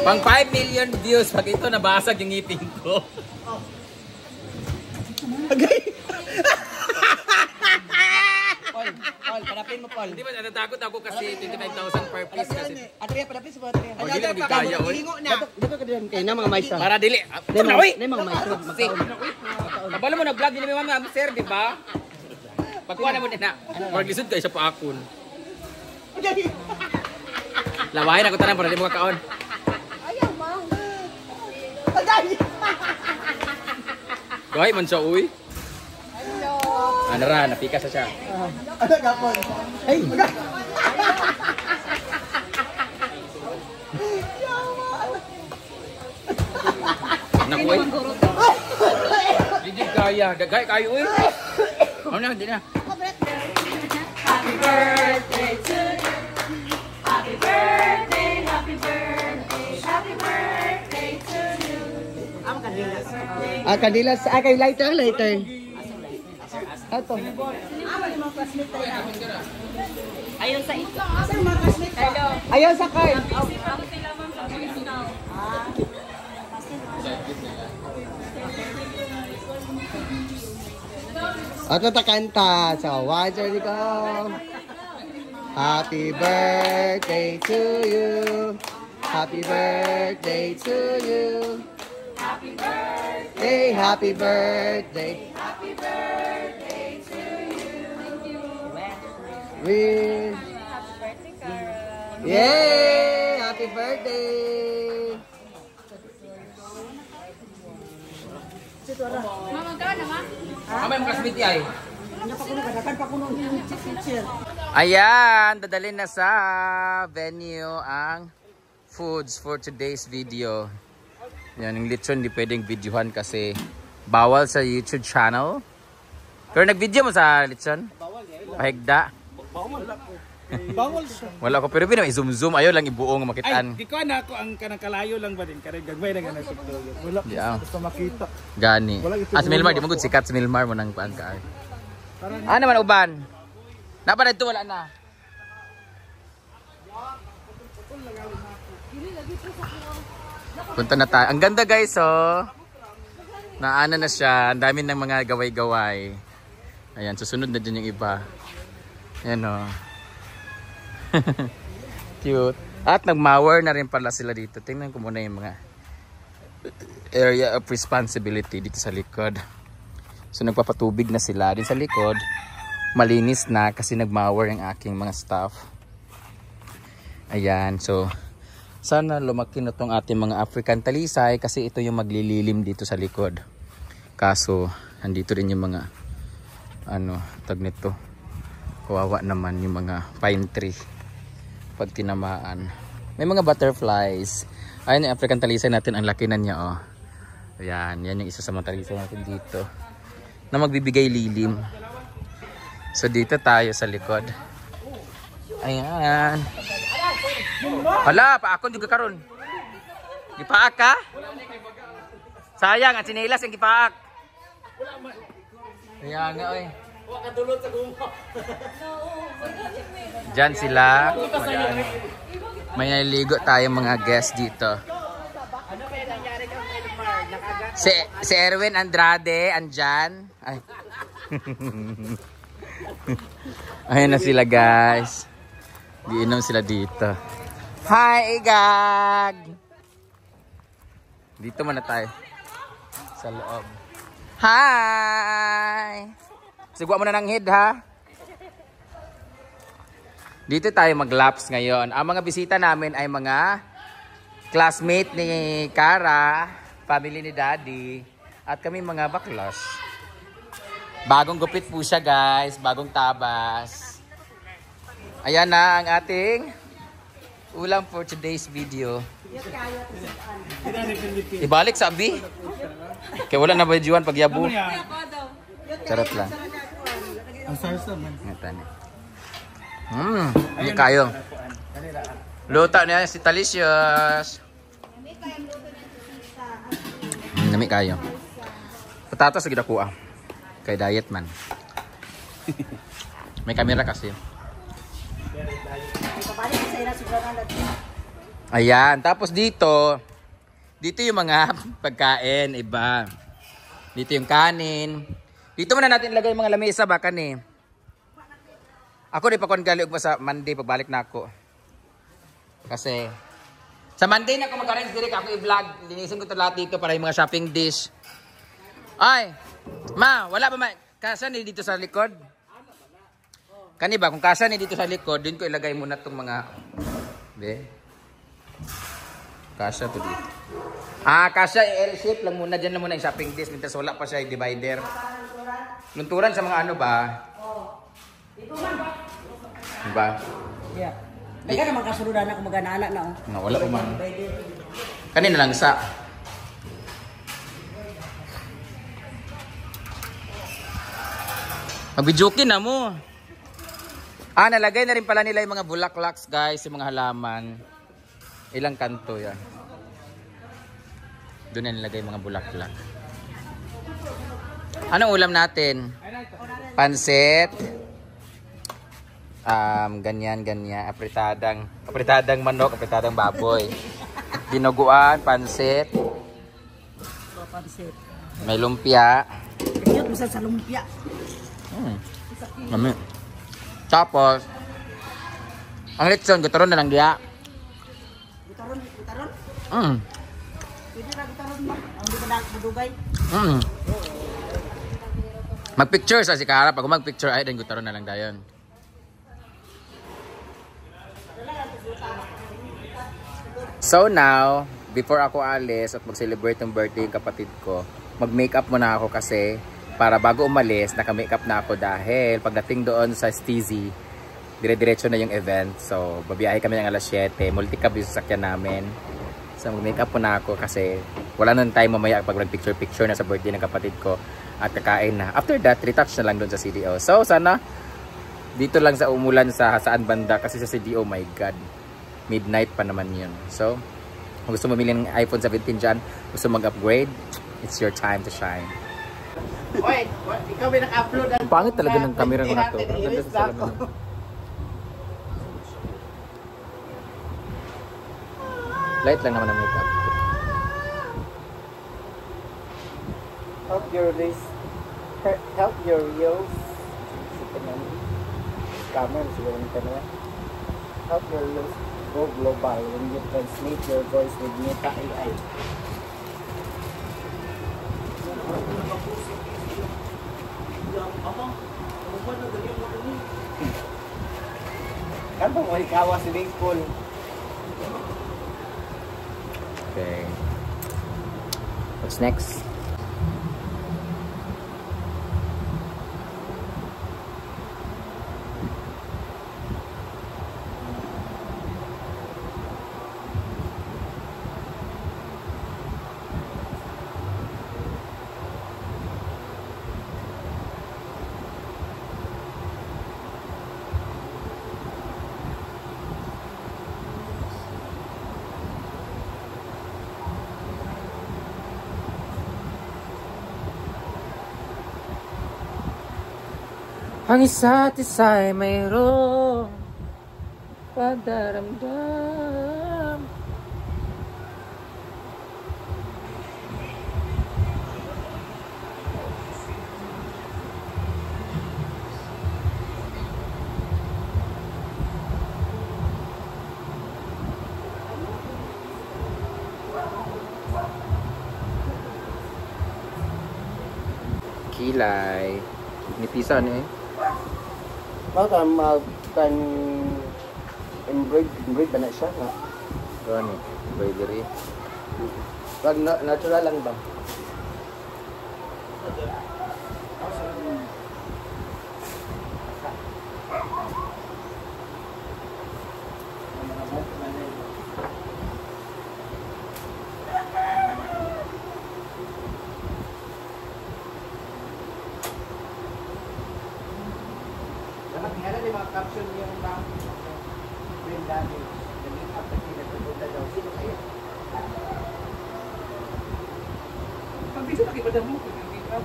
Pang 5 million views pag ito nabasag yung ngipin ko. Okay. Paul, padapin mo, Paul. Hindi ba natatakot ako kasi 25,000 per piece kasi. Atria, padapin sa Atria. Oh, dili lagi kaya, oy. Dato ka din kay na mga maisa. Para dili. Na oy. Na mga maisa. Kabalo mo nag-vlog din naman mga sir, di ba? Pagkuha na mo din na. Maglisod kayo sa paakon. Lawahin ako tanang para di mo kakaon. Ayaw, mang. Kuhay man siya, uy. Ano ra, napika sa siya. Ano gapon? Ay! Naku, uy. Hindi kaya. Dagay kayo, uy. Ano na, hindi na. Happy birthday to you. Happy birthday, happy birthday, happy birthday to you. Kadilas. Kay lighter. Ato. Ayun sa ito. Hello. Ayaw sa card. Ato ta kanta. So, 1, 2, 3, go. Happy birthday to you. Happy birthday to you. Happy birthday. Happy birthday. Happy birthday to you. Thank you. We... Happy birthday, Carol. Yay! Happy birthday! Mama, gano'n naman? Kamay mo kasmiti ay. Ayan, dadalhin na sa venue ang foods for today's video. Yan, yung lechon hindi pwedeng videohan kasi bawal sa YouTube channel. Pero nag-video mo sa lechon? Pahigda? Bawal siya. Wala ko, pero pinam i-zoom-zoom. Ayaw lang ibuong makitaan. Ay, di ko na ako ang kanakalayo lang ba din. Kaya gagmay na gana siya. Wala ko Yeah. gusto makita. Gani. Si Milmar, di mo good sikat si Milmar mo nang paan ka. Ano naman uban? Napa na ito, wala na. Punta na tayo. Ang ganda guys, oh. Naana na siya. Ang dami ng mga gaway-gaway. Ayan, susunod na din yung iba. Ayan, oh. Cute. At nagmower na rin pala sila dito. Tingnan ko muna yung mga area of responsibility dito sa likod. So nagpapatubig na sila din sa likod. Malinis na kasi nagmower yung aking mga staff. Ayan, so sana lumaki na tong ating mga African talisay kasi ito yung maglililim dito sa likod. Kaso andito rin yung mga tag nito. Kawawa naman yung mga pine tree pag tinamaan. May mga butterflies. Ayun yung African talisay natin, ang laki na niya, oh. Ayan, yan yung isa sa mga talisay natin dito na magbibigay lilim. So dito tayo sa likod. Ayan. Hala, paakon juga karon. Gipaak ka? Sayang, ang sinelas yung gipaak. Ayan nga, oy. Diyan sila. May naliligo tayong mga guests dito. Si Erwin Andrade, andyan. Ay. Ayun na sila guys. Giinom sila dito. Hi, Igag! Dito muna tayo. Sa loob. Hi! Sigwa mo na ng head, ha? Dito tayo mag-laps ngayon. Ang mga bisita namin ay mga classmate ni Cara, family ni Daddy, at kami mga baklas. Bagong gupit po siya, guys. Bagong tabas. Ayan na ang ating ulam for today's video. Ibalik sa abi. Kaya wala na ba Juan pagyabu? Charot lang. Ang sarsa man. Hindi kayo. Luta niya si Talicious. Nami kayo. Patatas lagi dako ah. Kay diet man. May kamera kasi. Ayan. Tapos dito yung mga pagkain, iba. Dito yung kanin. Dito muna natin ilagay yung mga lamesa ba kani. Ako di pa kon gali og sa Monday pagbalik na ako. Kasi sa Monday na ako mag-arrange dire ako i-vlog. Linisin ko to lahat dito para yung mga shopping dish. Ay, ma, wala ba kasa ni dito sa likod? Kani ba kung kasa ni dito sa likod, din ko ilagay muna tong mga kasa to dito. Kasa L-shape lang muna dyan lang muna yung shopping dish. Mintas wala pa siya yung divider. Lunturan sa mga ano ba? Diba? Yeah. Kaya naman kasuludan ako mag-anala na. Wala pa man. Kanina lang sa. Magbijukin na mo. Nalagay na rin pala nila yung mga bulaklaks guys. Yung mga halaman. Ilang kanto yan. Doon na nilagay yung mga bulaklak. Anong ulam natin? Pansit. Ganyan. Apritadang manok, apritadang baboy. Dinuguan, pansit. May lumpia. Kaya bisa sa lumpia. Mami. Tapos, ang lechon, gutaron na lang diya. Gutaron? Mm. Pwede na gutaron mo. Ang di ba madugay? Mm. Mag-picture sa si Kara. Pag mag-picture, ay, then gutaron na lang dayon. So now, before ako alis at mag-celebrate ng birthday yung kapatid ko, mag-makeup muna ako kasi para bago umalis, naka-makeup na ako dahil pagdating doon sa Steezy, dire-diretso na yung event. So, babiyahe kami ng alas 7. Multicab yung sasakyan namin. So, mag-makeup muna ako kasi wala nang time mamaya pag mag-picture-picture na sa birthday ng kapatid ko at kakain na. After that, retouch na lang doon sa CDO. So, sana dito lang sa umulan sa saan banda kasi sa CDO, my God. Midnight pa naman yun. So, kung gusto mamili ng iPhone 17 dyan, gusto mag-upgrade, it's your time to shine. Wait, ikaw may naka-upload. Ang pangit talaga ng camera ko na to. Ang ganda sa salamin. Light lang naman ang makeup. Help your list. Help your reels. Camera siguro nito na. Help your reels go global when you translate your voice with Meta AI. Kanto mo ikawa si baseball. Okay. What's next? Ang isa't isa'y mayroong pagdaramdam. Kilay. Nipisan eh. Baka kan embroid ba na siya? Ano? Embroidery. Pag natural lang ba? Dapat di mga caption yung bang Brenda ni nag-up na pinagpupunta daw. Sino kaya? Pag-video nakipada mo. Pag-video.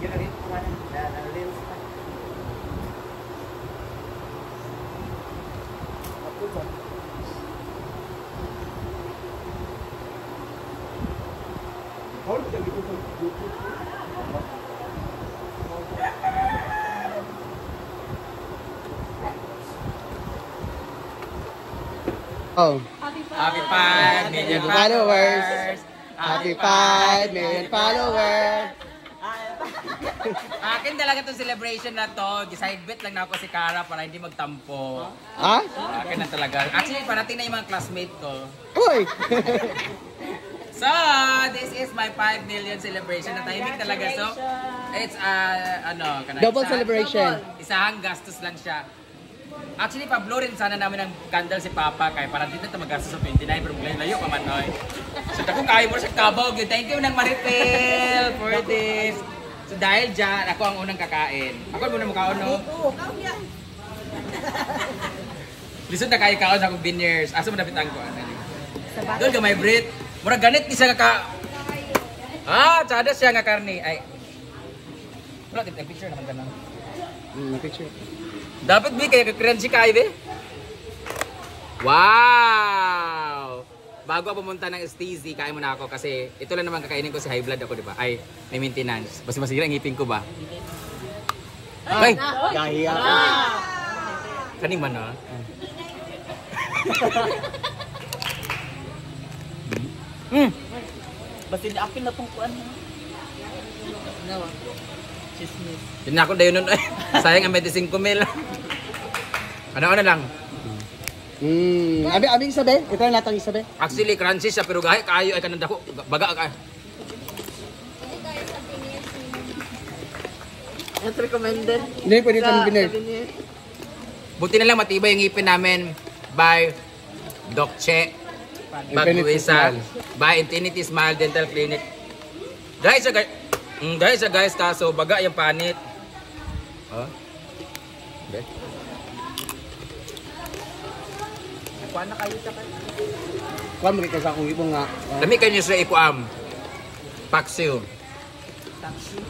Yan na rin po na lens na. Ako ba? Oh. Happy 5 million Followers. Happy 5 million followers. Akin talaga itong celebration na to. Side bet lang na ako si Cara para hindi magtampo. Ha? Akin na talaga. Actually, parating na yung mga classmate ko. Uy! So, this is my 5 million celebration na timing talaga. So, it's Double celebration. Isahang gastos lang siya. Actually, Pablo rin sana namin ang candle si Papa kaya para dito ito magastos sa 29 pero layo pa man oy. So, ako kaya mo siya kabog. Thank you ng Maripel for this. So, dahil dyan, ako ang unang kakain. Ako muna makaon, no? Oo, kaon yan. Lisod na kayo kaon sa akong vineyards. Asa mo napitan ko? Doon ka may Brit. Mura ganit ni siya ka. Tsada siya nga karni. Ay. Wala, tip picture naman ganun. Picture. Dapat bi kaya crunchy kayo be. Wow! Bago ako pumunta ng Steezy, kain muna ako kasi ito lang naman kakainin ko si high blood ako, di ba? Ay, may maintenance. Basta masira ang ngipin ko ba? Ay! Kahiya ko. Kaning man na? Basta apil na tong kuan. Nawa. Chismis. Yun na ako dayon nun. Sayang ang medicine ko, Mel. Ano lang. Abi isabe? Ito na natang isabe? Actually, crunchy siya pero gahi kayo ay kananda ko. Baga ka. Not recommended. Hindi pwede ito ng binir. Buti na lang matibay yung ngipin namin by Doc Che. Infinity Bagbuisa. Smile. By Infinity Smile Dental Clinic. Guys, kaso baga yung panit. Oh. Okay. Kuan na kayo sa kan. Kuan mo kay sa akong ibong nga. Lami kayo sa ikuam. Paksiw. Taxi.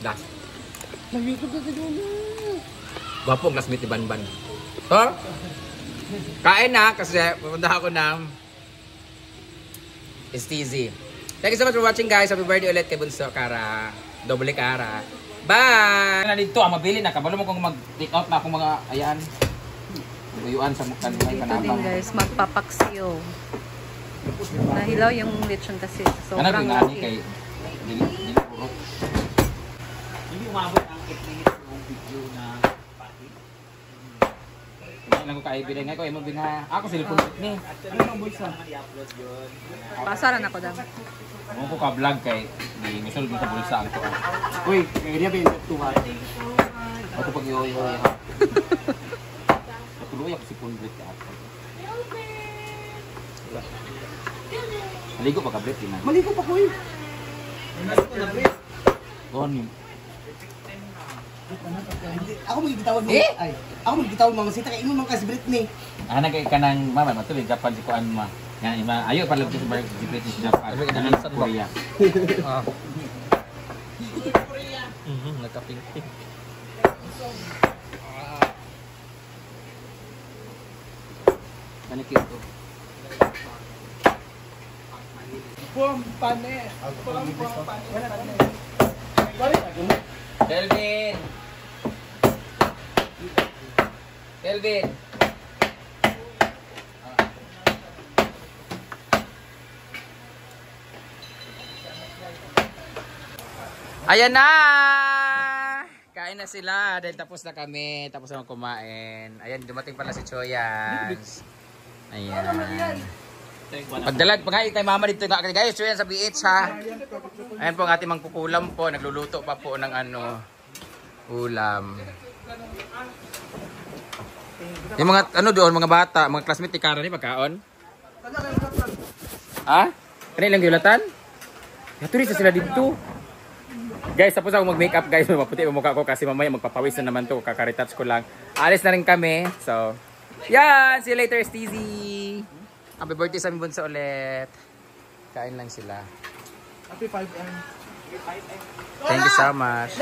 Das. Layo ko dito na. Wapong classmate ni Banban. Huh? Kain na kasi pupunta ako ng Steezy. Thank you so much for watching guys. Happy birthday ulit kay Bunso Cara. Doble Cara. Bye! Na dito, mabili na. Kabalo mo kung mag-take out na akong mga ayan. Tuyuan sa mukha ng Dito din guys, magpapaksiyo. Nahilaw yung lechon kasi sobrang laki. laki. Kay dili puro. Hindi umabot ang 8 minutes ng video na pati. Hindi lang ko kaibigan nga ko. Imo bina. Ako cellphone ni. Ano bang bulsa naman i-upload yun? Pasaran ako daw. Mo ko ka vlog kay di gusto ko sa bulsa ang ko. Uy, kaya niya ba yung tuwa? Ako pag yoyo. Tuloy ako si Pundrit ka ako. Maligo pa ka Brit na. Maligo pa ko eh. Goni. Ako magigitawag mo. Ay, ako magigitawag mo masita kay imo man kasi Britney. Ana kay kanang mama matuloy Japan si kuan ma. Nga ima ayo pa lang sa si British Japan. Ano sa Korea. Korea. Nagka-pink. Manikit to. Kelvin. Kelvin. Ayan na! Kain na sila dahil tapos na kami. Tapos na kumain. Ayan, dumating pala si Choyans. Ayan. Pagdalag pa nga kay mama dito nga guys, Choyans sa BH ha. Ayan po ang ating mangkukulam po. Nagluluto pa po ng ulam. Yung mga doon, mga bata, mga classmate ni Cara ni pagkaon. Ha? Kanilang giulatan? Yaturi sa sila dito. Guys, tapos ako mag-makeup guys. Maputi yung mukha ko kasi mamaya magpapawis na naman to. Kakaretouch ko lang. Alis na rin kami. So, yan! See you later, Steezy! Happy birthday sa aming bunso ulit. Kain lang sila. Happy 5M. Thank you so much.